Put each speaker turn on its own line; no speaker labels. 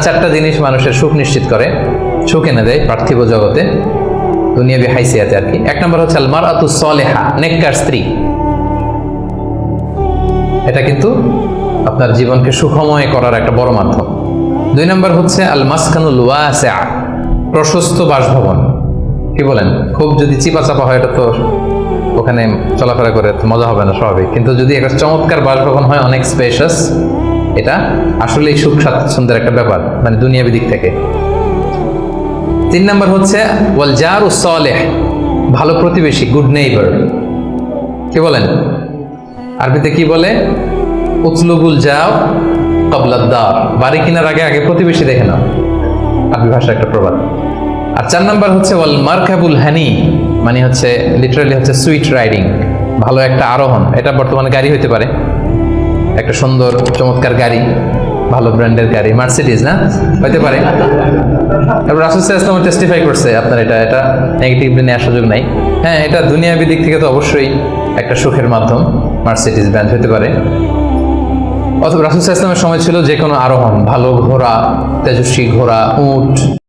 চারটা জিনিস মানুষের সুখ নিশ্চিত করে, সুখ এনে দেয় পার্থিব জগতে, দুনিয়াবি হাইসিয়াতে আর কি। এক নম্বর হচ্ছে আল মারআতু সালিহা, নেককার স্ত্রী। এটা কিন্তু আপনার জীবনকে সুখময় করার একটা বড় মাধ্যম। দুই নম্বর হচ্ছে আল মাসকানুল ওয়াসিআ, প্রশস্ত বাসভবন। কি বলেন? খুব যদি চিপা চাপা হয় এটা তো ওখানে চলাফেরা করে মজা হবে না, স্বাভাবিক। কিন্তু যদি একটা চমৎকার বাসভবন হয়, অনেক স্পেশাস, এটা আসলেই সুখ স্বাচ্ছন্দ্যের একটা ব্যাপার, মানে দুনিয়াবি দিক থেকে। তিন নম্বর হচ্ছে ওয়াল জারুস সালিহ, ভালো প্রতিবেশী, গুড নেইবার। কি বলেন? আরবিতে কি বলে? উতলুবুল যাও ক্বাবলাদ দার, বাড়ি কেনার আগে আগে প্রতিবেশী দেখে নাও, আরবি ভাষার একটা প্রবাদ। আর চার নম্বর হচ্ছে ওয়াল মারকাবুল হানি, মানে হচ্ছে লিটারালি হচ্ছে সুইট রাইডিং, ভালো একটা আরোহণ। এটা বর্তমানে গাড়ি হইতে পারে, একটা সুন্দর চমৎকার গাড়ি, ভালো ব্র্যান্ডের গাড়ি, মার্সিডিজ না হইতে পারে। তারপর রাসূল সাল্লাল্লাহু আলাইহি ওয়াসাল্লাম টেস্টিফাই করছে, আপনার এটা নেগেটিভলি নেওয়ার সুযোগ নাই। হ্যাঁ, এটা দুনিয়াবি দিক থেকে তো অবশ্যই একটা সুখের মাধ্যম, মার্সিডিজ ব্র্যান্ড হতে পারে। অথবা রাসূল সাল্লাল্লাহু আলাইহি ওয়াসাল্লামের সময় ছিল যে কোনো আরোহণ, ভালো ঘোড়া, তেজস্বী ঘোড়া, উট,